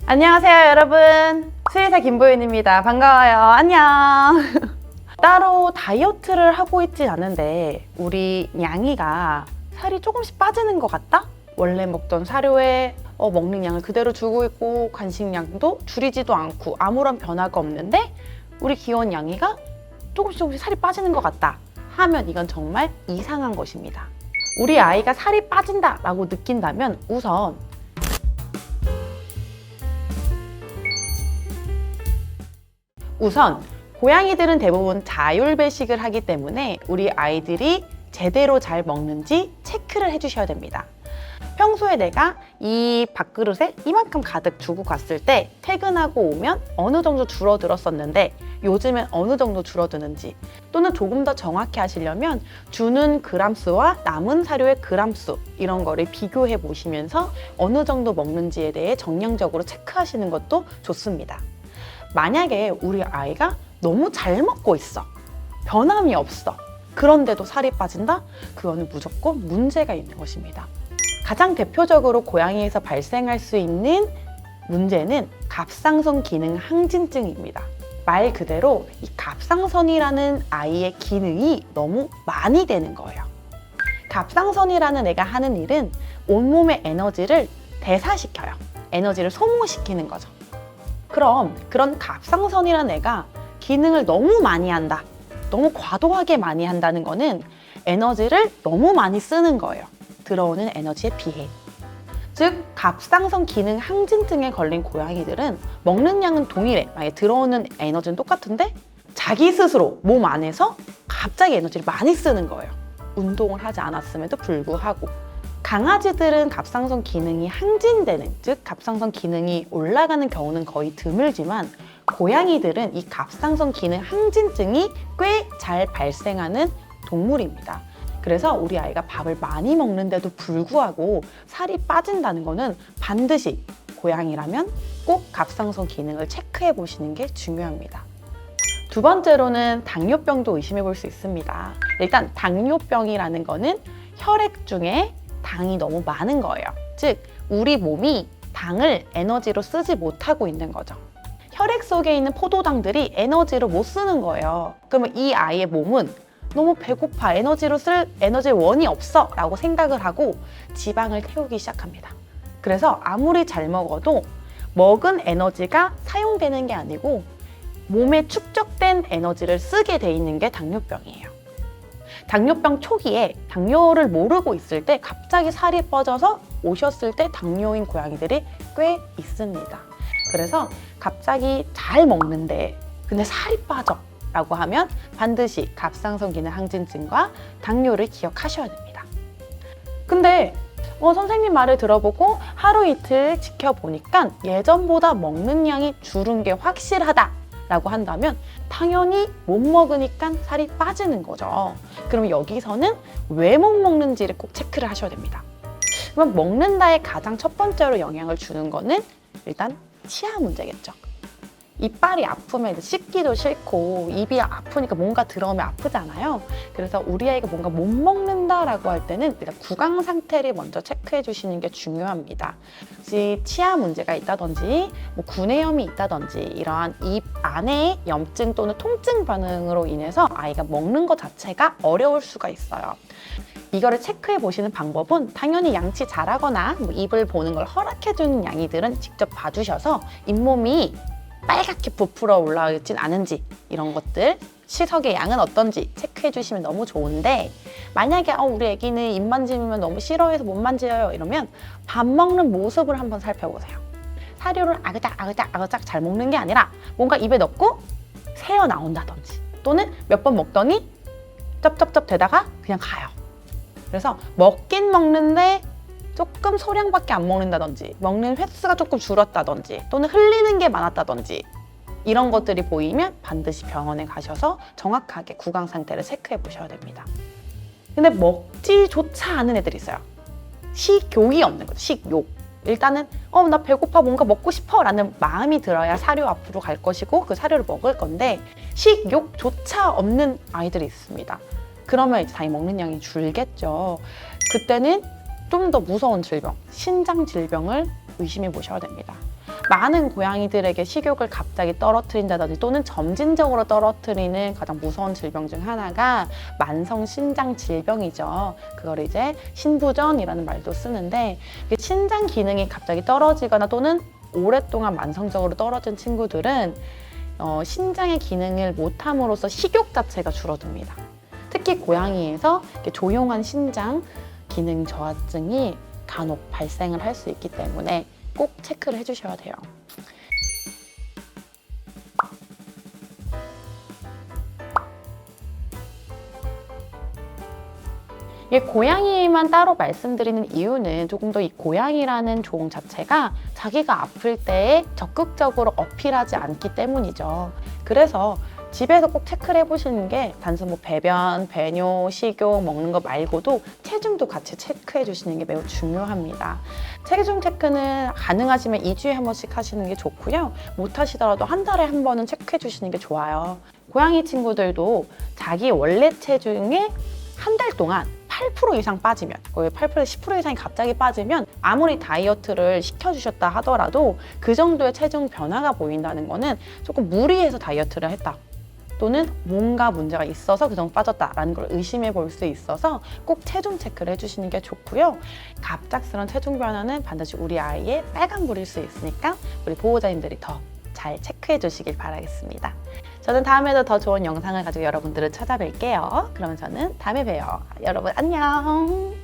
안녕하세요 여러분, 수의사 김보윤입니다. 반가워요. 안녕. 따로 다이어트를 하고 있진 않은데 우리 냥이가 살이 조금씩 빠지는 것 같다? 원래 먹던 사료에 먹는 양을 그대로 두고 있고 간식량도 줄이지도 않고 아무런 변화가 없는데 우리 귀여운 냥이가 조금씩 살이 빠지는 것 같다 하면 이건 정말 이상한 것입니다. 우리 아이가 살이 빠진다 라고 느낀다면 우선 고양이들은 대부분 자율배식을 하기 때문에 우리 아이들이 제대로 잘 먹는지 체크를 해주셔야 됩니다. 평소에 내가 이 밥그릇에 이만큼 가득 두고 갔을 때 퇴근하고 오면 어느 정도 줄어들었었는데 요즘엔 어느 정도 줄어드는지, 또는 조금 더 정확히 하시려면 주는 그람수와 남은 사료의 그람수 이런 거를 비교해 보시면서 어느 정도 먹는지에 대해 정량적으로 체크하시는 것도 좋습니다. 만약에 우리 아이가 너무 잘 먹고 있어, 변함이 없어, 그런데도 살이 빠진다? 그거는 무조건 문제가 있는 것입니다. 가장 대표적으로 고양이에서 발생할 수 있는 문제는 갑상선 기능 항진증입니다. 말 그대로 이 갑상선이라는 아이의 기능이 너무 많이 되는 거예요. 갑상선이라는 애가 하는 일은 온몸의 에너지를 대사시켜요. 에너지를 소모시키는 거죠. 그럼 그런 갑상선이라는 애가 기능을 너무 많이 한다, 너무 과도하게 많이 한다는 거는 에너지를 너무 많이 쓰는 거예요. 들어오는 에너지에 비해. 즉 갑상선 기능 항진증에 걸린 고양이들은 먹는 양은 동일해, 만약에 들어오는 에너지는 똑같은데 자기 스스로 몸 안에서 갑자기 에너지를 많이 쓰는 거예요. 운동을 하지 않았음에도 불구하고. 강아지들은 갑상선 기능이 항진되는, 즉 갑상선 기능이 올라가는 경우는 거의 드물지만 고양이들은 이 갑상선 기능 항진증이 꽤 잘 발생하는 동물입니다. 그래서 우리 아이가 밥을 많이 먹는데도 불구하고 살이 빠진다는 거는 반드시 고양이라면 꼭 갑상선 기능을 체크해 보시는 게 중요합니다. 두 번째로는 당뇨병도 의심해 볼 수 있습니다. 일단 당뇨병이라는 거는 혈액 중에 당이 너무 많은 거예요. 즉 우리 몸이 당을 에너지로 쓰지 못하고 있는 거죠. 혈액 속에 있는 포도당들이 에너지로 못 쓰는 거예요. 그러면 이 아이의 몸은 너무 배고파, 에너지로 쓸 에너지의 원이 없어 라고 생각을 하고 지방을 태우기 시작합니다. 그래서 아무리 잘 먹어도 먹은 에너지가 사용되는 게 아니고 몸에 축적된 에너지를 쓰게 돼 있는 게 당뇨병이에요. 당뇨병 초기에 당뇨를 모르고 있을 때 갑자기 살이 빠져서 오셨을 때 당뇨인 고양이들이 꽤 있습니다. 그래서 갑자기 잘 먹는데 근데 살이 빠져 라고 하면 반드시 갑상선 기능 항진증과 당뇨를 기억하셔야 됩니다. 근데 선생님 말을 들어보고 하루 이틀 지켜보니까 예전보다 먹는 양이 줄은 게 확실하다 라고 한다면 당연히 못 먹으니까 살이 빠지는 거죠. 그럼 여기서는 왜 못 먹는지를 꼭 체크를 하셔야 됩니다. 그럼 먹는다에 가장 첫 번째로 영향을 주는 거는 일단 치아 문제겠죠. 이빨이 아프면 씹기도 싫고 입이 아프니까 뭔가 들어오면 아프잖아요. 그래서 우리 아이가 뭔가 못 먹는다라고 할 때는 일단 구강 상태를 먼저 체크해 주시는 게 중요합니다. 혹시 치아 문제가 있다든지 구내염이 있다든지 이러한 입 안에 염증 또는 통증 반응으로 인해서 아이가 먹는 것 자체가 어려울 수가 있어요. 이거를 체크해 보시는 방법은 당연히 양치 잘하거나 입을 보는 걸 허락해 주는 양이들은 직접 봐주셔서 잇몸이 빨갛게 부풀어 올라오진 않은지 이런 것들, 시석의 양은 어떤지 체크해 주시면 너무 좋은데, 만약에 우리 애기는 입 만지면 너무 싫어해서 못 만져요 이러면 밥 먹는 모습을 한번 살펴보세요. 사료를 아그작 잘 먹는 게 아니라 뭔가 입에 넣고 새어 나온다든지, 또는 몇 번 먹더니 쩝쩝쩝 대다가 그냥 가요. 그래서 먹긴 먹는데 조금 소량밖에 안 먹는다든지, 먹는 횟수가 조금 줄었다든지, 또는 흘리는 게 많았다든지 이런 것들이 보이면 반드시 병원에 가셔서 정확하게 구강 상태를 체크해 보셔야 됩니다. 근데 먹지조차 않은 애들이 있어요. 식욕이 없는 거죠. 식욕. 일단은 나 배고파, 뭔가 먹고 싶어 라는 마음이 들어야 사료 앞으로 갈 것이고 그 사료를 먹을 건데 식욕조차 없는 아이들이 있습니다. 그러면 이제 당연히 먹는 양이 줄겠죠. 그때는 좀 더 무서운 질병, 신장 질병을 의심해 보셔야 됩니다. 많은 고양이들에게 식욕을 갑자기 떨어뜨린다든지 또는 점진적으로 떨어뜨리는 가장 무서운 질병 중 하나가 만성 신장 질병이죠. 그걸 이제 신부전이라는 말도 쓰는데, 신장 기능이 갑자기 떨어지거나 또는 오랫동안 만성적으로 떨어진 친구들은 신장의 기능을 못함으로써 식욕 자체가 줄어듭니다. 특히 고양이에서 조용한 신장 기능 저하증이 간혹 발생을 할 수 있기 때문에 꼭 체크를 해주셔야 돼요. 이게 고양이만 따로 말씀드리는 이유는 조금 더 이 고양이라는 종 자체가 자기가 아플 때에 적극적으로 어필하지 않기 때문이죠. 그래서 집에서 꼭 체크를 해보시는 게 단순 배변, 배뇨, 식욕 먹는 거 말고도 체중도 같이 체크해 주시는 게 매우 중요합니다. 체중 체크는 가능하시면 2주에 한 번씩 하시는 게 좋고요. 못 하시더라도 한 달에 한 번은 체크해 주시는 게 좋아요. 고양이 친구들도 자기 원래 체중의 한 달 동안 8% 이상 빠지면, 8%, 10% 이상이 갑자기 빠지면 아무리 다이어트를 시켜주셨다 하더라도 그 정도의 체중 변화가 보인다는 거는 조금 무리해서 다이어트를 했다. 또는 뭔가 문제가 있어서 그 정도 빠졌다라는 걸 의심해 볼 수 있어서 꼭 체중 체크를 해주시는 게 좋고요. 갑작스러운 체중 변화는 반드시 우리 아이의 빨간불일 수 있으니까 우리 보호자님들이 더 잘 체크해 주시길 바라겠습니다. 저는 다음에도 더 좋은 영상을 가지고 여러분들을 찾아뵐게요. 그러면 저는 다음에 봬요. 여러분 안녕.